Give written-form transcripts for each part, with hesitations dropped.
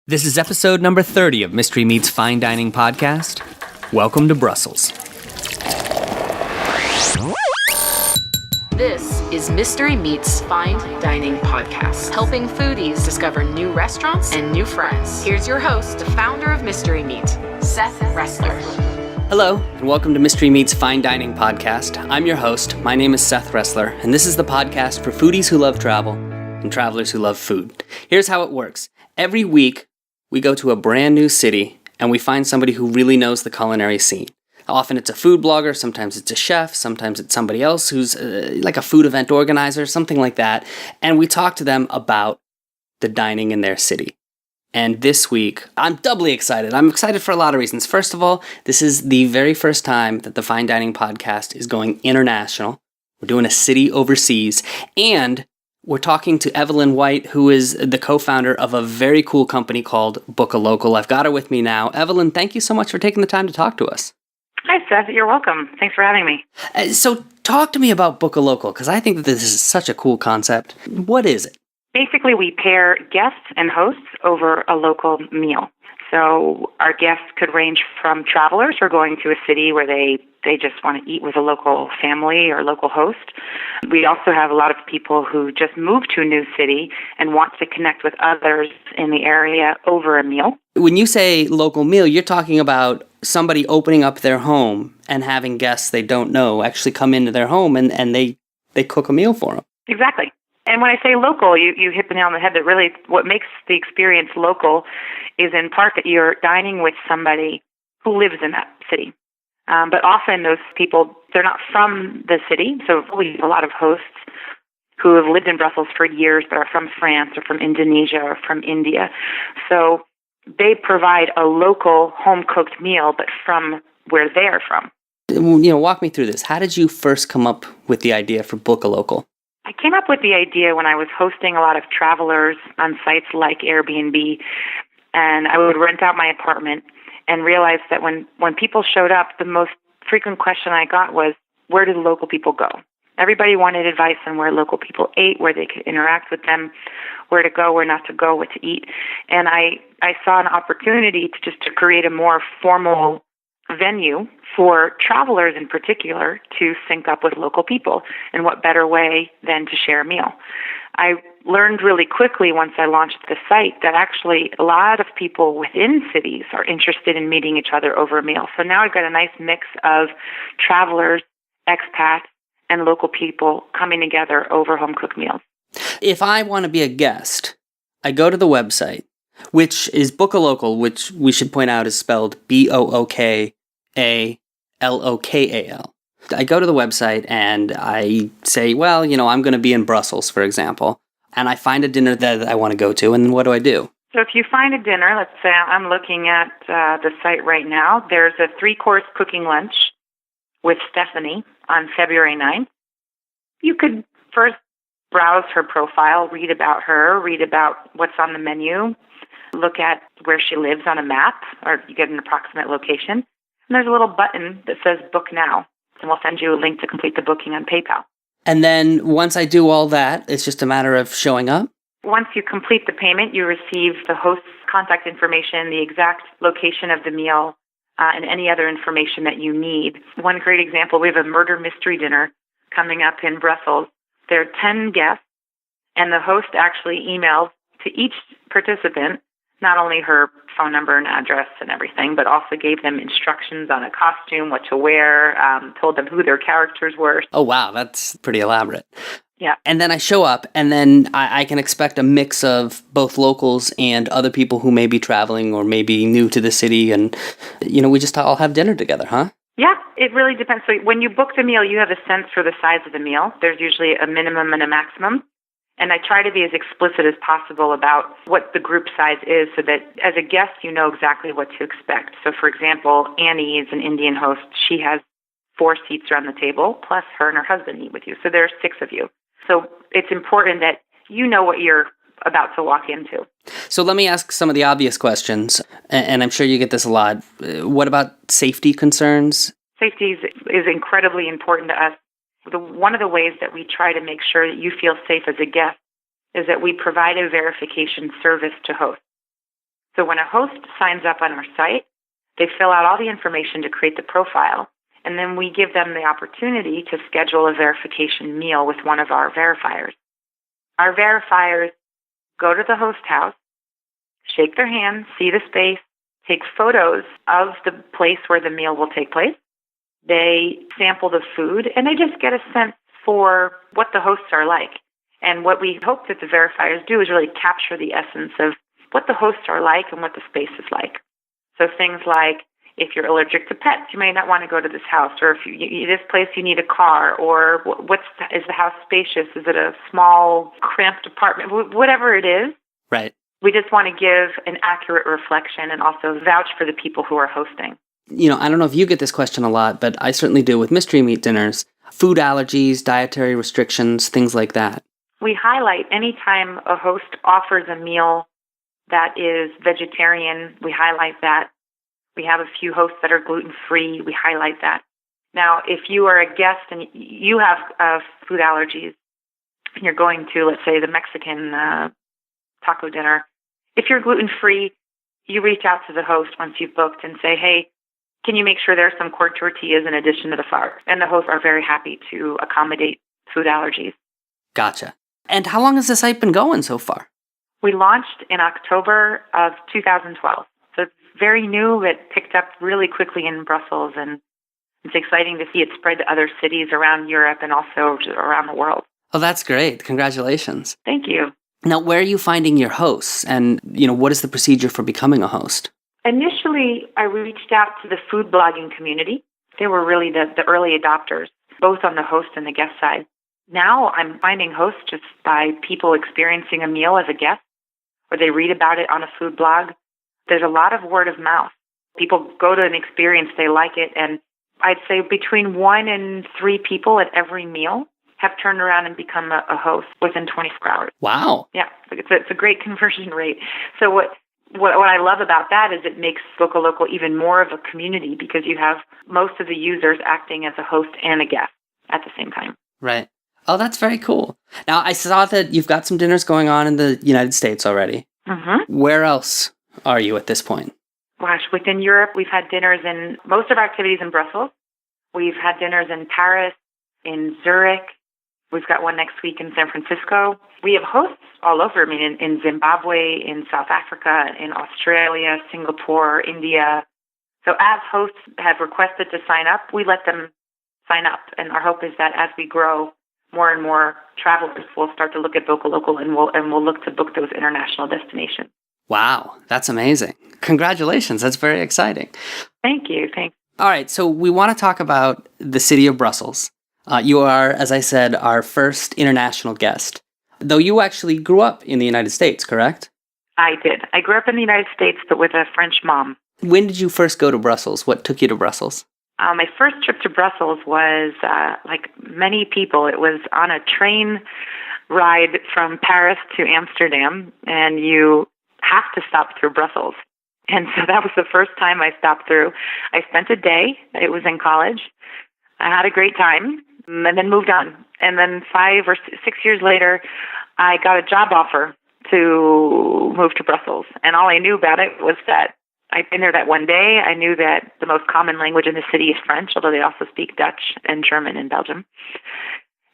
This is episode number 30 of Mystery Meats Fine Dining Podcast. Welcome to Brussels. This is Mystery Meats Fine Dining Podcast, helping foodies discover new restaurants and new friends. Here's your host, the founder of Mystery Meat, Seth Ressler. Hello, and welcome to Mystery Meats Fine Dining Podcast. I'm your host. My name is Seth Ressler, and this is the podcast for foodies who love travel and travelers who love food. Here's how it works. Every week, we go to a brand new city, and we find somebody who really knows the culinary scene. Often it's a food blogger, sometimes it's a chef, sometimes it's somebody else who's like a food event organizer, something like that. And we talk to them about the dining in their city. And this week, I'm doubly excited. I'm excited for a lot of reasons. First of all, this is the very first time that the Fine Dining Podcast is going international. We're doing a city overseas, and we're talking to Evelyn White, who is the co-founder of a very cool company called Book a Local. I've got her with me now. Evelyn, thank you so much for taking the time to talk to us. Hi, Seth. You're welcome. Thanks for having me. So talk to me about Book a Local, because I think that this is such a cool concept. What is it? Basically, we pair guests and hosts over a local meal. So our guests could range from travelers who are going to a city where they just want to eat with a local family or local host. We also have a lot of people who just moved to a new city and want to connect with others in the area over a meal. When you say local meal, you're talking about somebody opening up their home and having guests they don't know actually come into their home and they cook a meal for them. Exactly. And when I say local, you hit the nail on the head that really what makes the experience local is in part that you're dining with somebody who lives in that city. But often those people, they're not from the city. So we have a lot of hosts who have lived in Brussels for years but are from France or from Indonesia or from India. So they provide a local home-cooked meal, but from where they're from. Walk me through this. How did you first come up with the idea for Book a Local? I came up with the idea when I was hosting a lot of travelers on sites like Airbnb, and I would rent out my apartment and realized that when people showed up, the most frequent question I got was, where do the local people go? Everybody wanted advice on where local people ate, where they could interact with them, where to go, where not to go, what to eat. And I saw an opportunity to create a more formal venue for travelers in particular to sync up with local people. And what better way than to share a meal? I learned really quickly once I launched the site that actually a lot of people within cities are interested in meeting each other over a meal. So now I've got a nice mix of travelers, expats, and local people coming together over home-cooked meals. If I want to be a guest, I go to the website, which is Book a Local, which we should point out is spelled BOOKALOKAL. I go to the website and I say, well, I'm going to be in Brussels, for example, and I find a dinner that I want to go to, and then what do I do? So if you find a dinner, let's say I'm looking at the site right now, there's a 3-course cooking lunch with Stephanie on February 9th. You could first browse her profile, read about her, read about what's on the menu, look at where she lives on a map, or you get an approximate location. And there's a little button that says Book Now, and we'll send you a link to complete the booking on PayPal. And then once I do all that, it's just a matter of showing up? Once you complete the payment, you receive the host's contact information, the exact location of the meal, and any other information that you need. One great example, we have a murder mystery dinner coming up in Brussels. There are 10 guests, and the host actually emails to each participant not only her phone number and address and everything, but also gave them instructions on a costume, what to wear, told them who their characters were. Oh, wow, that's pretty elaborate. Yeah. And then I show up, and then I can expect a mix of both locals and other people who may be traveling or may be new to the city, and, we just all have dinner together, huh? Yeah, it really depends. So when you book the meal, you have a sense for the size of the meal. There's usually a minimum and a maximum. And I try to be as explicit as possible about what the group size is so that as a guest, you know exactly what to expect. So, for example, Annie is an Indian host. She has 4 seats around the table, plus her and her husband eat with you. So there are 6 of you. So it's important that you know what you're about to walk into. So let me ask some of the obvious questions, and I'm sure you get this a lot. What about safety concerns? Safety is incredibly important to us. One of the ways that we try to make sure that you feel safe as a guest is that we provide a verification service to hosts. So when a host signs up on our site, they fill out all the information to create the profile, and then we give them the opportunity to schedule a verification meal with one of our verifiers. Our verifiers go to the host house, shake their hand, see the space, take photos of the place where the meal will take place. They sample the food, and they just get a sense for what the hosts are like. And what we hope that the verifiers do is really capture the essence of what the hosts are like and what the space is like. So things like, if you're allergic to pets, you may not want to go to this house, or if this place you need a car, or is the house spacious? Is it a small, cramped apartment? Whatever it is. Right. We just want to give an accurate reflection and also vouch for the people who are hosting. I don't know if you get this question a lot, but I certainly do with mystery meat dinners. Food allergies, dietary restrictions, things like that. We highlight anytime a host offers a meal that is vegetarian, we highlight that. We have a few hosts that are gluten-free, we highlight that. Now, if you are a guest and you have food allergies, and you're going to, let's say, the Mexican taco dinner, if you're gluten-free, you reach out to the host once you've booked and say, hey, can you make sure there's some corn tortillas in addition to the flour? And the hosts are very happy to accommodate food allergies. Gotcha. And how long has the site been going so far? We launched in October of 2012. So it's very new. It picked up really quickly in Brussels, and it's exciting to see it spread to other cities around Europe and also around the world. Oh, that's great. Congratulations. Thank you. Now, where are you finding your hosts? And, what is the procedure for becoming a host? Initially, I reached out to the food blogging community. They were really the early adopters, both on the host and the guest side. Now I'm finding hosts just by people experiencing a meal as a guest, or they read about it on a food blog. There's a lot of word of mouth. People go to an experience, they like it, and I'd say between 1 and 3 people at every meal have turned around and become a host within 24 hours. Wow. Yeah, it's a great conversion rate. So what I love about that is it makes Vocal Local even more of a community, because you have most of the users acting as a host and a guest at the same time. Right. Oh, that's very cool. Now, I saw that you've got some dinners going on in the United States already. Mm-hmm. Where else are you at this point? Gosh, within Europe, we've had dinners in most of our activities in Brussels. We've had dinners in Paris, in Zurich. We've got one next week in San Francisco. We have hosts all over. I mean, in Zimbabwe, in South Africa, in Australia, Singapore, India. So as hosts have requested to sign up, we let them sign up. And our hope is that as we grow, more and more travelers will start to look at Vocal Local, and we'll look to book those international destinations. Wow, that's amazing. Congratulations. That's very exciting. Thank you. Thanks. All right, so we want to talk about the city of Brussels. You are, as I said, our first international guest, though you actually grew up in the United States, correct? I did. I grew up in the United States, but with a French mom. When did you first go to Brussels? What took you to Brussels? My first trip to Brussels was, like many people, it was on a train ride from Paris to Amsterdam, and you have to stop through Brussels. And so that was the first time I stopped through. I spent a day. It was in college. I had a great time, and then moved on. And then 5 or 6 years later, I got a job offer to move to Brussels. And all I knew about it was that I'd been there that one day. I knew that the most common language in the city is French, although they also speak Dutch and German in Belgium.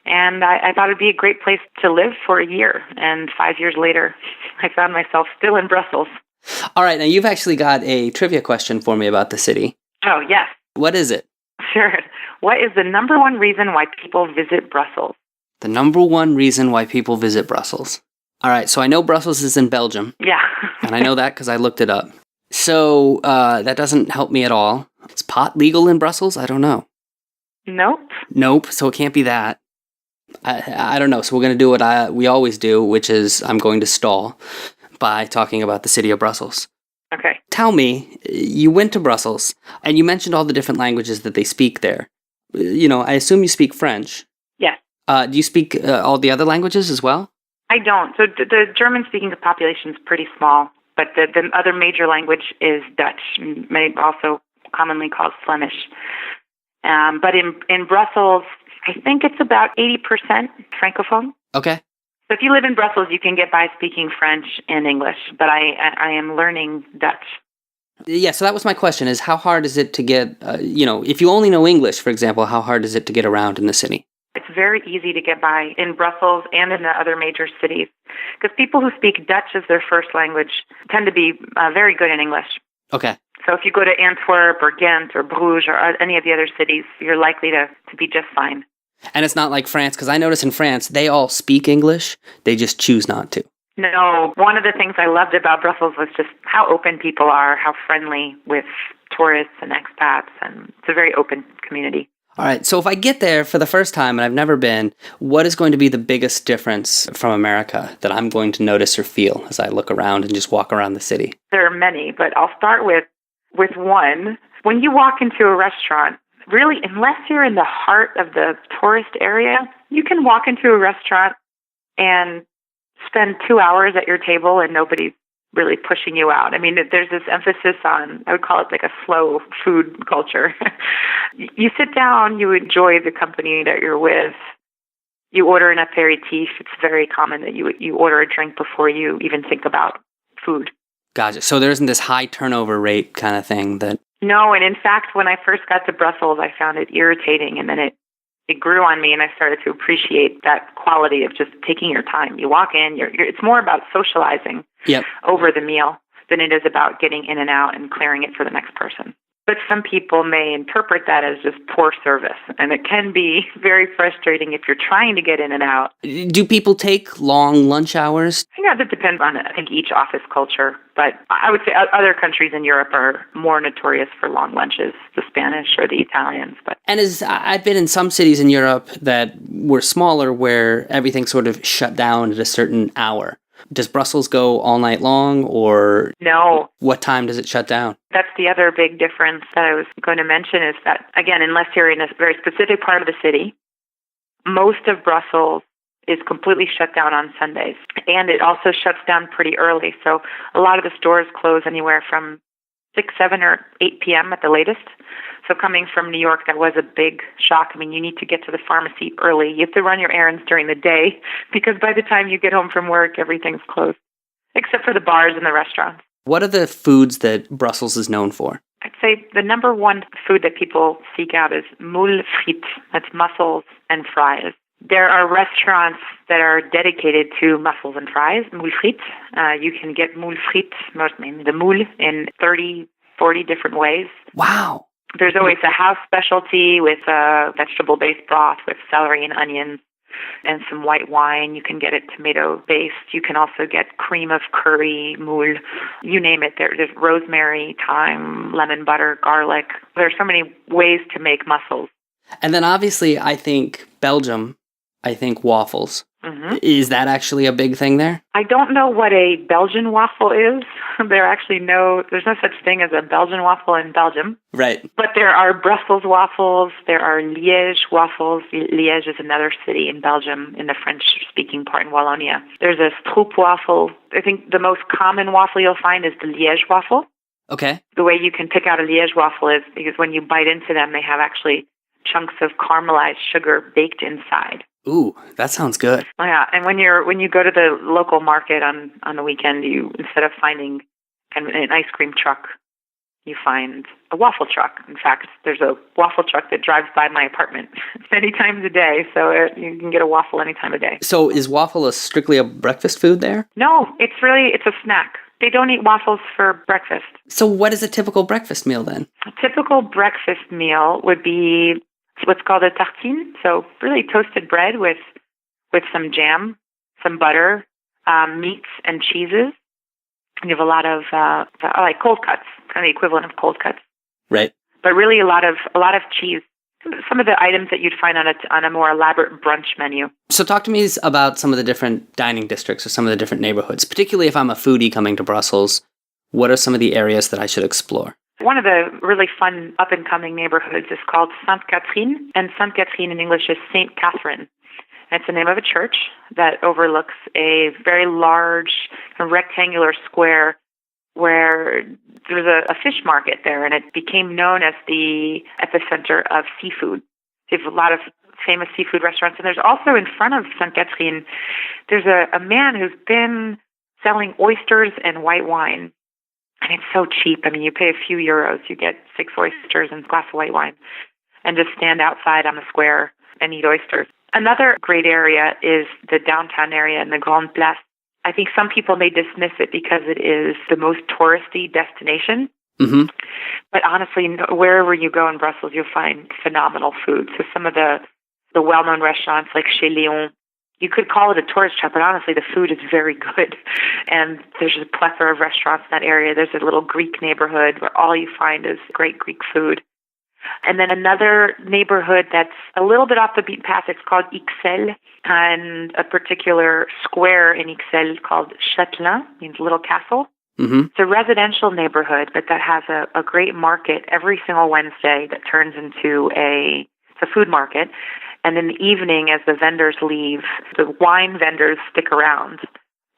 And I thought it'd be a great place to live for a year. And 5 years later, I found myself still in Brussels. All right, now you've actually got a trivia question for me about the city. Oh, yes. What is it? Sure. What is the number one reason why people visit Brussels? The number one reason why people visit Brussels. All right, so I know Brussels is in Belgium. Yeah. And I know that because I looked it up. So that doesn't help me at all. Is pot legal in Brussels? I don't know. Nope. So it can't be that. I don't know. So we're going to do what we always do, which is I'm going to stall by talking about the city of Brussels. Okay. Tell me, you went to Brussels, and you mentioned all the different languages that they speak there. I assume you speak French. Yes. Do you speak all the other languages as well? I don't. So the German-speaking population is pretty small, but the other major language is Dutch, also commonly called Flemish. But in Brussels, I think it's about 80% Francophone. Okay. So if you live in Brussels, you can get by speaking French and English, but I am learning Dutch. Yeah, so that was my question, is how hard is it to get, if you only know English, for example, how hard is it to get around in the city? It's very easy to get by in Brussels and in the other major cities because people who speak Dutch as their first language tend to be very good in English. Okay. So if you go to Antwerp or Ghent or Bruges or any of the other cities, you're likely to be just fine. And it's not like France, because I notice in France, they all speak English, they just choose not to. No, one of the things I loved about Brussels was just how open people are, how friendly with tourists and expats, and it's a very open community. All right, so if I get there for the first time and I've never been, what is going to be the biggest difference from America that I'm going to notice or feel as I look around and just walk around the city? There are many, but I'll start with one. When you walk into a restaurant, really, unless you're in the heart of the tourist area, you can walk into a restaurant and spend 2 hours at your table and nobody's really pushing you out. I mean, there's this emphasis on, I would call it like a slow food culture. You sit down, you enjoy the company that you're with. You order an aperitif. It's very common that you order a drink before you even think about food. Gotcha. So there isn't this high turnover rate kind of thing that... No, and in fact, when I first got to Brussels, I found it irritating, and then it grew on me, and I started to appreciate that quality of just taking your time. You walk in, it's more about socializing over the meal than it is about getting in and out and clearing it for the next person. But some people may interpret that as just poor service, and it can be very frustrating if you're trying to get in and out. Do people take long lunch hours? Yeah, that depends on, I think, each office culture. But I would say other countries in Europe are more notorious for long lunches, the Spanish or the Italians. And I've been in some cities in Europe that were smaller where everything sort of shut down at a certain hour. Does Brussels go all night long, or no? What time does it shut down? That's the other big difference that I was going to mention is that, again, unless you're in a very specific part of the city, most of Brussels is completely shut down on Sundays. And it also shuts down pretty early. So a lot of the stores close anywhere from 6, 7, or 8 p.m. at the latest. So coming from New York, that was a big shock. I mean, you need to get to the pharmacy early. You have to run your errands during the day because by the time you get home from work, everything's closed, except for the bars and the restaurants. What are the foods that Brussels is known for? I'd say the number one food that people seek out is moules frites. That's mussels and fries. There are restaurants that are dedicated to mussels and fries, moules frites. You can get moules frites, the moule, in 30, 40 different ways. Wow. There's always a house specialty with a vegetable-based broth with celery and onions and some white wine. You can get it tomato-based. You can also get cream of curry, moule, you name it. There's rosemary, thyme, lemon butter, garlic. There's so many ways to make mussels. And then obviously, I think Belgium, waffles. Mm-hmm. Is that actually a big thing there? I don't know what a Belgian waffle is. There's no such thing as a Belgian waffle in Belgium. Right. But there are Brussels waffles. There are Liège waffles. Liège is another city in Belgium, in the French-speaking part in Wallonia. There's a Stroop waffle. I think the most common waffle you'll find is the Liège waffle. Okay. The way you can pick out a Liège waffle is because when you bite into them, they have actually chunks of caramelized sugar baked inside. Ooh, that sounds good. Oh, yeah, and when you go to the local market on the weekend, you, instead of finding an ice cream truck, you find a waffle truck. In fact, there's a waffle truck that drives by my apartment many times a day, so you can get a waffle any time of day. So is waffle strictly a breakfast food there? No, it's a snack. They don't eat waffles for breakfast. So what is a typical breakfast meal then? A typical breakfast meal would be what's called a tartine, so really toasted bread with some jam, some butter, meats and cheeses. And you have a lot of like cold cuts, kind of the equivalent of cold cuts. Right. But really a lot of cheese. Some of the items that you'd find on a more elaborate brunch menu. So talk to me about some of the different dining districts or some of the different neighborhoods, particularly if I'm a foodie coming to Brussels. What are some of the areas that I should explore? One of the really fun up-and-coming neighborhoods is called Sainte-Catherine, and Sainte-Catherine in English is St. Catherine. It's the name of a church that overlooks a very large rectangular square where there's a fish market there, and it became known as the epicenter of seafood. They have a lot of famous seafood restaurants. And there's also in front of St. Catherine, there's a man who's been selling oysters and white wine. And it's so cheap. I mean, you pay a few euros, you get 6 oysters and a glass of white wine, and just stand outside on the square and eat oysters. Another great area is the downtown area in the Grande Place. I think some people may dismiss it because it is the most touristy destination. Mm-hmm. But honestly, wherever you go in Brussels, you'll find phenomenal food. So some of the well-known restaurants like Chez Léon, you could call it a tourist trap, but honestly, the food is very good. And there's a plethora of restaurants in that area. There's a little Greek neighborhood where all you find is great Greek food. And then another neighborhood that's a little bit off the beaten path, it's called Ixelles, and a particular square in Ixelles called Châtelain, means little castle. Mm-hmm. It's a residential neighborhood, but that has a great market every single Wednesday that turns into it's a food market. And in the evening, as the vendors leave, the wine vendors stick around,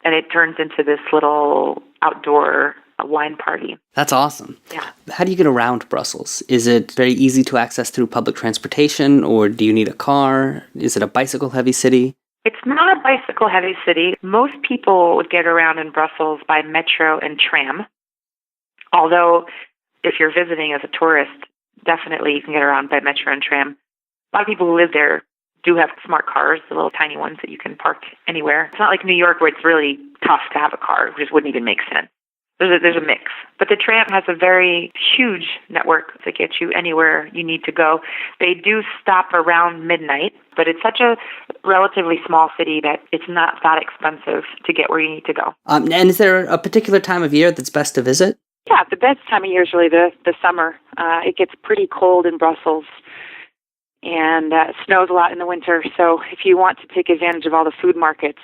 and it turns into this little outdoor wine party. That's awesome. Yeah. How do you get around Brussels? Is it very easy to access through public transportation, or do you need a car? Is it a bicycle-heavy city? It's not a bicycle-heavy city. Most people would get around in Brussels by metro and tram, although if you're visiting as a tourist, definitely you can get around by metro and tram. A lot of people who live there do have smart cars, the little tiny ones that you can park anywhere. It's not like New York where it's really tough to have a car. It just wouldn't even make sense. There's a mix. But the tram has a very huge network to get you anywhere you need to go. They do stop around midnight, but it's such a relatively small city that it's not that expensive to get where you need to go. And is there a particular time of year that's best to visit? Yeah, the best time of year is really the summer. It gets pretty cold in Brussels, and it snows a lot in the winter. So if you want to take advantage of all the food markets,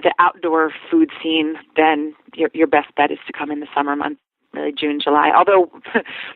the outdoor food scene, then your best bet is to come in the summer months, really June, July. Although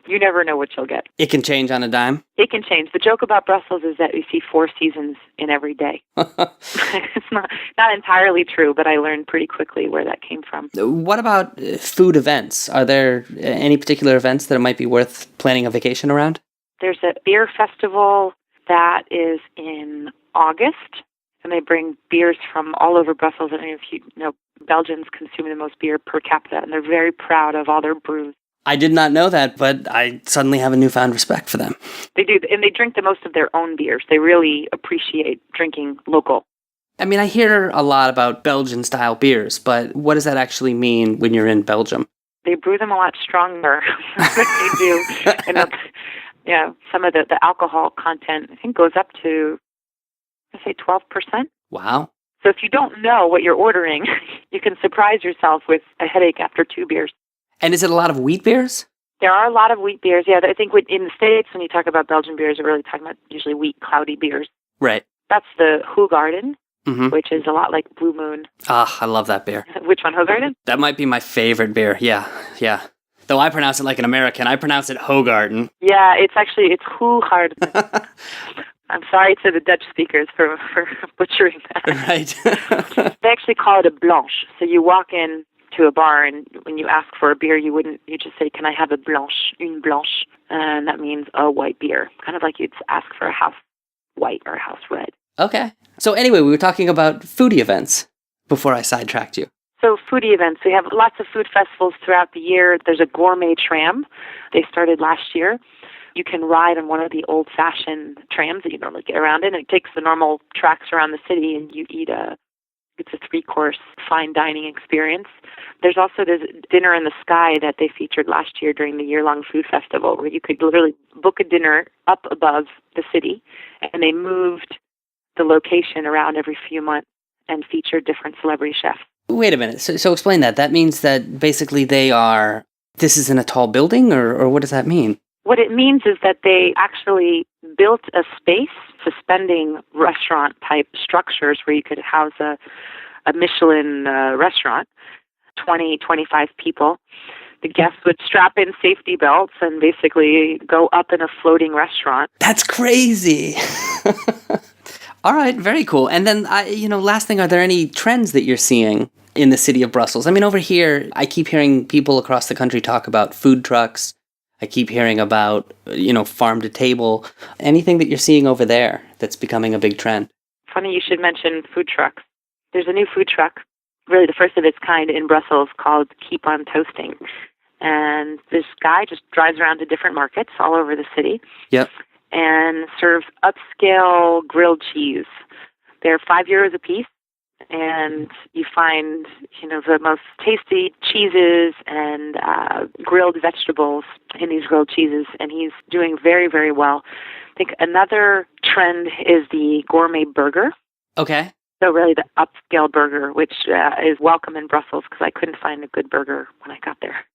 you never know what you'll get. It can change on a dime? It can change. The joke about Brussels is that you see 4 seasons in every day. It's not entirely true, but I learned pretty quickly where that came from. What about food events? Are there any particular events that it might be worth planning a vacation around? There's a beer festival that is in August. And they bring beers from all over Brussels. I don't know if you know, Belgians consume the most beer per capita, and they're very proud of all their brews. I did not know that, but I suddenly have a newfound respect for them. They do, and they drink the most of their own beers. They really appreciate drinking local. I mean, I hear a lot about Belgian-style beers, but what does that actually mean when you're in Belgium? They brew them a lot stronger than they do. And some of the alcohol content, I think, goes up to, I say 12%. Wow. So if you don't know what you're ordering, you can surprise yourself with a headache after 2 beers. And is it a lot of wheat beers? There are a lot of wheat beers. Yeah, I think in the States, when you talk about Belgian beers, you're really talking about usually wheat, cloudy beers. Right. That's the Hoegaarden, mm-hmm. which is a lot like Blue Moon. Ah, I love that beer. Which one, Hoegaarden? That might be my favorite beer. Yeah. Though I pronounce it like an American. I pronounce it Hoegaarden. Yeah, it's Hoegaarden. I'm sorry to the Dutch speakers for butchering that. Right. They actually call it a blanche. So you walk in to a bar, and when you ask for a beer, you just say, "Can I have a blanche, une blanche?" And that means a white beer, kind of like you'd ask for a house white or a house red. Okay. So anyway, we were talking about foodie events before I sidetracked you. So foodie events, we have lots of food festivals throughout the year. There's a gourmet tram. They started last year. You can ride on one of the old-fashioned trams that you normally get around in. It takes the normal tracks around the city, and you eat it's a 3-course fine dining experience. There's also this dinner in the sky that they featured last year during the year-long food festival, where you could literally book a dinner up above the city, and they moved the location around every few months and featured different celebrity chefs. Wait a minute. So explain that. That means that basically this is in a tall building, or what does that mean? What it means is that they actually built a space, suspending restaurant-type structures where you could house a Michelin restaurant, 20, 25 people. The guests would strap in safety belts and basically go up in a floating restaurant. That's crazy. All right, very cool. And then, last thing, are there any trends that you're seeing in the city of Brussels? I mean, over here, I keep hearing people across the country talk about food trucks. I keep hearing about, farm to table. Anything that you're seeing over there that's becoming a big trend? Funny you should mention food trucks. There's a new food truck, really the first of its kind in Brussels, called Keep on Toasting. And this guy just drives around to different markets all over the city. Yep. And serves upscale grilled cheese. They're €5 a piece, and you find, the most tasty cheeses and grilled vegetables in these grilled cheeses, and he's doing very, very well. I think another trend is the gourmet burger. Okay. So really the upscale burger, which is welcome in Brussels because I couldn't find a good burger when I got there.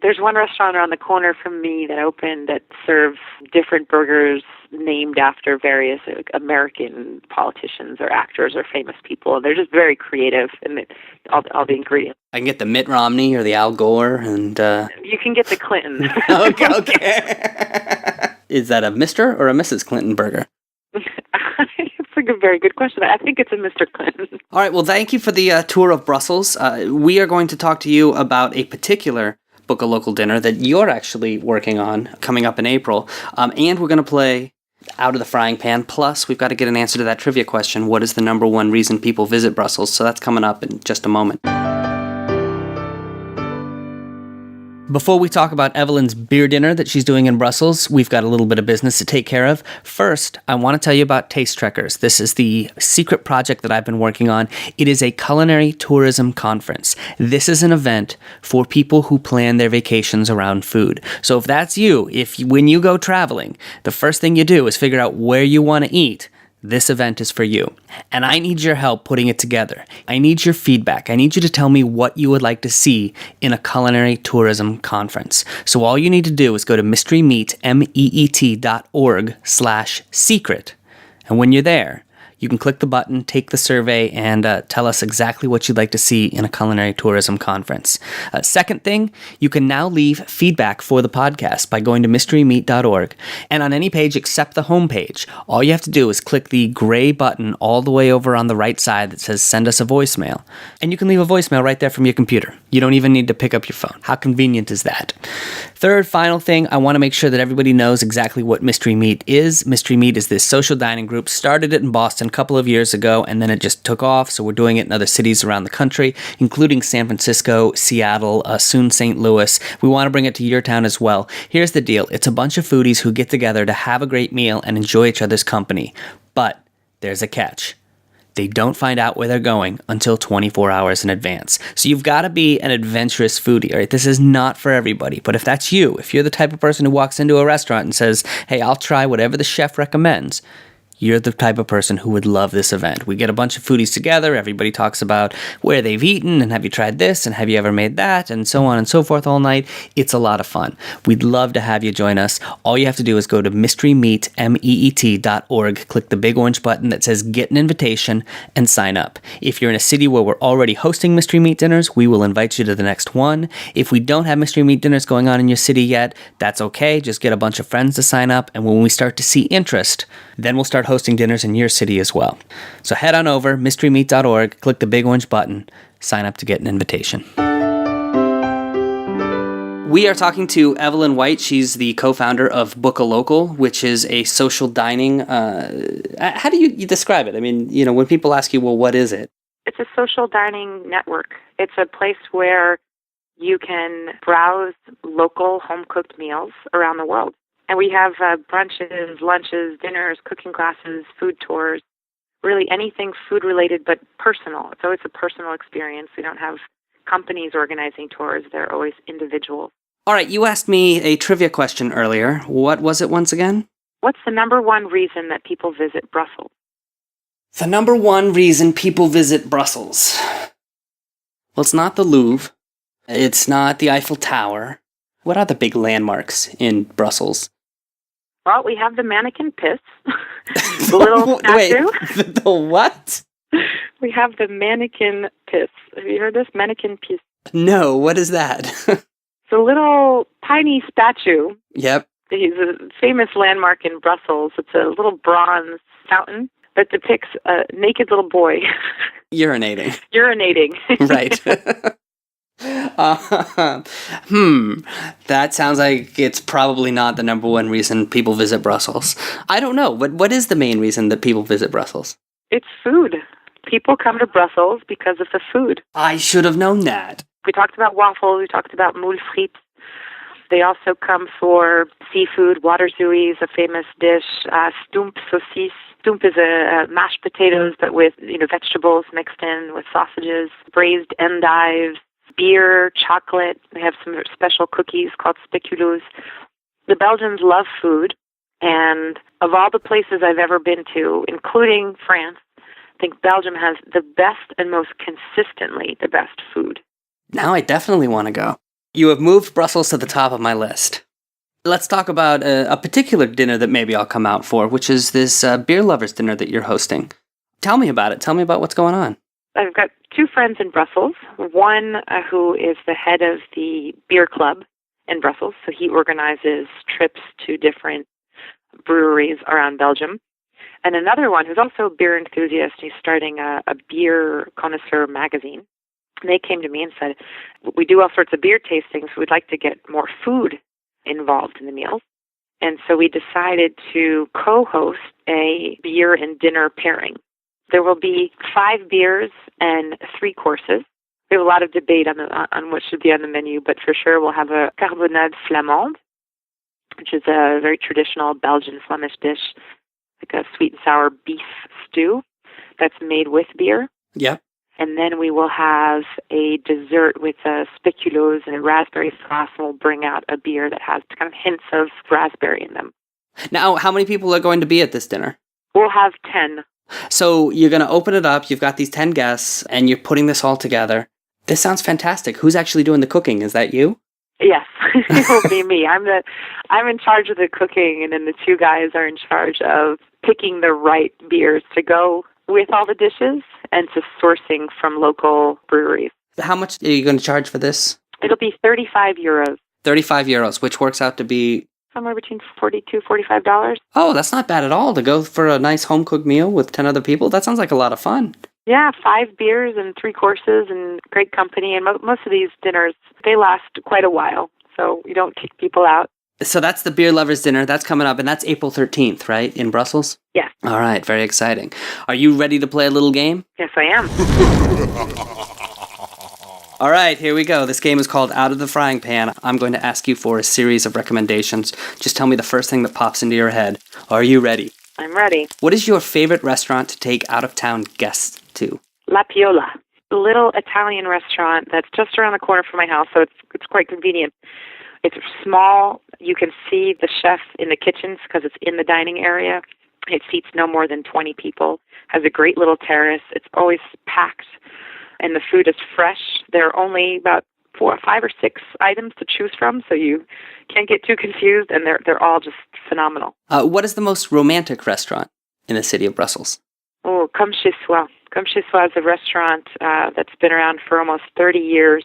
There's one restaurant around the corner from me that opened that serves different burgers named after various American politicians or actors or famous people. They're just very creative in all the ingredients. I can get the Mitt Romney or the Al Gore, and you can get the Clinton. Okay. Is that a Mr. or a Mrs. Clinton burger? It's a very good question. I think it's a Mr. Clinton. All right. Well, thank you for the tour of Brussels. We are going to talk to you about a particular Book a Local dinner that you're actually working on coming up in April. And we're going to play Out of the Frying Pan. Plus, we've got to get an answer to that trivia question. What is the number one reason people visit Brussels? So that's coming up in just a moment. Before we talk about Evelyn's beer dinner that she's doing in Brussels, we've got a little bit of business to take care of. First, I want to tell you about Taste Trekkers. This is the secret project that I've been working on. It is a culinary tourism conference. This is an event for people who plan their vacations around food. So if that's you, when you go traveling, the first thing you do is figure out where you want to eat. This event is for you, and I need your help putting it together. I need your feedback. I need you to tell me what you would like to see in a culinary tourism conference. So all you need to do is go to mysterymeat.org/secret, and when you're there, you can click the button, take the survey, and tell us exactly what you'd like to see in a culinary tourism conference. Second thing, you can now leave feedback for the podcast by going to mysterymeat.org. And on any page except the home page, all you have to do is click the gray button all the way over on the right side that says send us a voicemail. And you can leave a voicemail right there from your computer. You don't even need to pick up your phone. How convenient is that? Third, final thing, I want to make sure that everybody knows exactly what Mystery Meat is. Mystery Meat is this social dining group. Started it in Boston a couple of years ago, and then it just took off, so we're doing it in other cities around the country, including San Francisco, Seattle, soon St. Louis. We want to bring it to your town as well. Here's the deal. It's a bunch of foodies who get together to have a great meal and enjoy each other's company. But there's a catch. They don't find out where they're going until 24 hours in advance. So you've got to be an adventurous foodie, right? This is not for everybody. But if that's you, if you're the type of person who walks into a restaurant and says, hey, I'll try whatever the chef recommends, you're the type of person who would love this event. We get a bunch of foodies together. Everybody talks about where they've eaten and have you tried this and have you ever made that and so on and so forth all night. It's a lot of fun. We'd love to have you join us. All you have to do is go to mysterymeat.org, click the big orange button that says get an invitation and sign up. If you're in a city where we're already hosting Mystery Meat dinners, we will invite you to the next one. If we don't have Mystery Meat dinners going on in your city yet, that's okay. Just get a bunch of friends to sign up, and when we start to see interest, then we'll start hosting dinners in your city as well. So head on over, mysterymeat.org, click the big orange button, sign up to get an invitation. We are talking to Evelyn White. She's the co-founder of Book a Local, which is a social dining. How do you describe it? I mean, when people ask you, well, what is it? It's a social dining network. It's a place where you can browse local home-cooked meals around the world. And we have brunches, lunches, dinners, cooking classes, food tours, really anything food-related but personal. It's always a personal experience. We don't have companies organizing tours. They're always individual. All right, you asked me a trivia question earlier. What was it once again? What's the number one reason that people visit Brussels? The number one reason people visit Brussels. Well, it's not the Louvre. It's not the Eiffel Tower. What are the big landmarks in Brussels? Well, we have the mannequin Piss, the little statue. Wait, the what? We have the mannequin Piss. Have you heard this? Mannequin Piss. No, what is that? It's a little tiny statue. Yep. He's a famous landmark in Brussels. It's a little bronze fountain that depicts a naked little boy. Urinating. Urinating. Right. That sounds like it's probably not the number one reason people visit Brussels. I don't know. What is the main reason that people visit Brussels? It's food. People come to Brussels because of the food. I should have known that. We talked about waffles. We talked about moules frites. They also come for seafood. Waterzooi is a famous dish. Stump saucisse. Stump is a mashed potatoes, but with vegetables mixed in with sausages. Braised endives, beer, chocolate. They have some special cookies called spéculoos. The Belgians love food, and of all the places I've ever been to, including France, I think Belgium has the best and most consistently the best food. Now I definitely want to go. You have moved Brussels to the top of my list. Let's talk about a particular dinner that maybe I'll come out for, which is this beer lovers dinner that you're hosting. Tell me about it. Tell me about what's going on. I've got two friends in Brussels. One who is the head of the beer club in Brussels, so he organizes trips to different breweries around Belgium. And another one who's also a beer enthusiast. He's starting a beer connoisseur magazine. And they came to me and said, we do all sorts of beer tastings. We'd like to get more food involved in the meals. And so we decided to co-host a beer and dinner pairing. There will be 5 beers and 3 courses. We have a lot of debate on what should be on the menu, but for sure we'll have a carbonade flamande, which is a very traditional Belgian Flemish dish, like a sweet and sour beef stew that's made with beer. Yeah. And then we will have a dessert with spéculoos and a raspberry sauce, and we'll bring out a beer that has kind of hints of raspberry in them. Now, how many people are going to be at this dinner? We'll have 10. So you're going to open it up, you've got these 10 guests, and you're putting this all together. This sounds fantastic. Who's actually doing the cooking? Is that you? Yes, it will be me. I'm in charge of the cooking, and then the 2 guys are in charge of picking the right beers to go with all the dishes and to sourcing from local breweries. How much are you going to charge for this? It'll be 35 euros. 35 euros, which works out to be... somewhere between $42, $45. Oh, that's not bad at all to go for a nice home-cooked meal with 10 other people. That sounds like a lot of fun. Yeah, 5 beers and 3 courses and great company. And most of these dinners, they last quite a while, so you don't kick people out. So that's the Beer Lovers Dinner. That's coming up, and that's April 13th, right, in Brussels? Yes. All right, very exciting. Are you ready to play a little game? Yes, I am. All right, here we go. This game is called Out of the Frying Pan. I'm going to ask you for a series of recommendations. Just tell me the first thing that pops into your head. Are you ready? I'm ready. What is your favorite restaurant to take out-of-town guests to? La Piola, a little Italian restaurant that's just around the corner from my house, so it's quite convenient. It's small. You can see the chef in the kitchens because it's in the dining area. It seats no more than 20 people. Has a great little terrace. It's always packed, and the food is fresh. There are only about 4, 5, or 6 items to choose from, so you can't get too confused, and they're all just phenomenal. What is the most romantic restaurant in the city of Brussels? Oh, Comme Chez Soi. Comme Chez Soi is a restaurant that's been around for almost 30 years,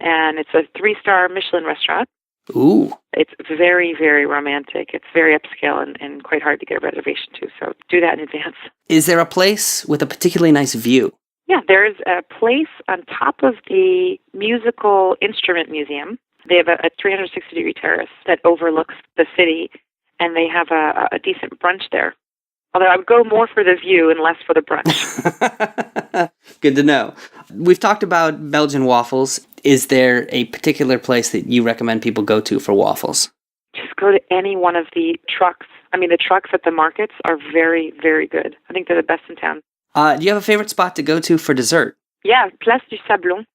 and it's a 3-star Michelin restaurant. Ooh. It's very, very romantic. It's very upscale and quite hard to get a reservation to, so do that in advance. Is there a place with a particularly nice view? Yeah, there's a place on top of the Musical Instrument Museum. They have a 360-degree terrace that overlooks the city, and they have a decent brunch there. Although I would go more for the view and less for the brunch. Good to know. We've talked about Belgian waffles. Is there a particular place that you recommend people go to for waffles? Just go to any one of the trucks. I mean, the trucks at the markets are very, very good. I think they're the best in town. Do you have a favorite spot to go to for dessert? Yeah, Place du Sablon.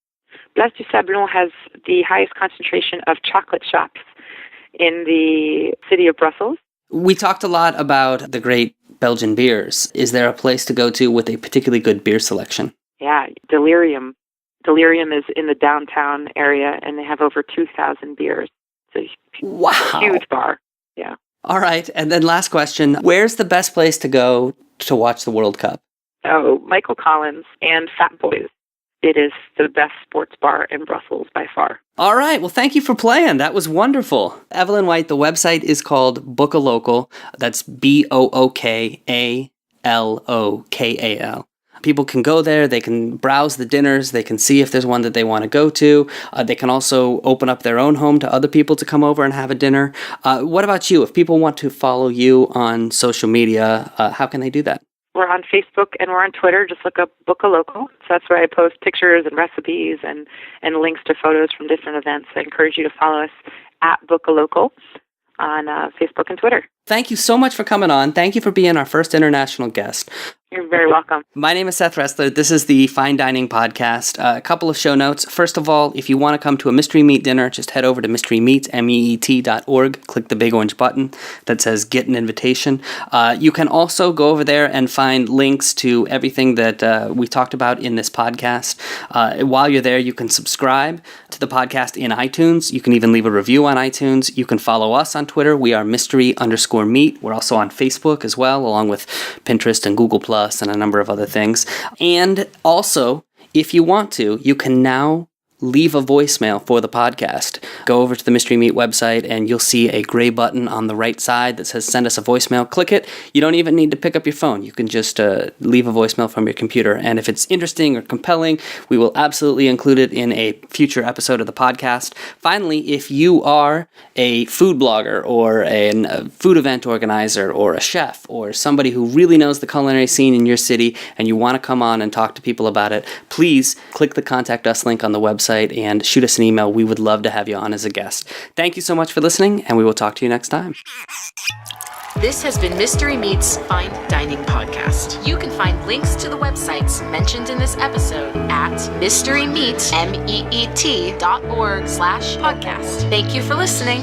Place du Sablon has the highest concentration of chocolate shops in the city of Brussels. We talked a lot about the great Belgian beers. Is there a place to go to with a particularly good beer selection? Yeah, Delirium. Delirium is in the downtown area, and they have over 2,000 beers. It's a huge bar. Yeah. All right, and then last question. Where's the best place to go to watch the World Cup? Oh, Michael Collins and Fat Boys. It is the best sports bar in Brussels by far. All right. Well, thank you for playing. That was wonderful. Evelyn White, the website is called Bookalokal. That's BOOKALOKAL. People can go there, they can browse the dinners, they can see if there's one that they want to go to. They can also open up their own home to other people to come over and have a dinner. What about you? If people want to follow you on social media, how can they do that? We're on Facebook and we're on Twitter. Just look up Book a Local. So that's where I post pictures and recipes and links to photos from different events. I encourage you to follow us at Book a Local on Facebook and Twitter. Thank you so much for coming on. Thank you for being our first international guest. You're very welcome. My name is Seth Ressler. This is the Fine Dining Podcast. A couple of show notes. First of all, if you want to come to a Mystery Meat dinner, just head over to mysterymeats.org. Click the big orange button that says Get an Invitation. You can also go over there and find links to everything that we talked about in this podcast. While you're there, you can subscribe to the podcast in iTunes. You can even leave a review on iTunes. You can follow us on Twitter. We are mystery_meat. We're also on Facebook as well, along with Pinterest and Google Plus and a number of other things. And also, if you want to, you can now leave a voicemail for the podcast. Go over to the Mystery Meat website and you'll see a gray button on the right side that says send us a voicemail. Click it. You don't even need to pick up your phone. You can just leave a voicemail from your computer. And if it's interesting or compelling, we will absolutely include it in a future episode of the podcast. Finally, if you are a food blogger or a food event organizer or a chef or somebody who really knows the culinary scene in your city and you want to come on and talk to people about it, please click the Contact Us link on the website and shoot us an email. We would love to have you on as a guest. Thank you so much for listening, and we will talk to you next time. This has been Mystery Meats Fine Dining Podcast. You can find links to the websites mentioned in this episode at mysterymeat.org/podcast. Thank you for listening.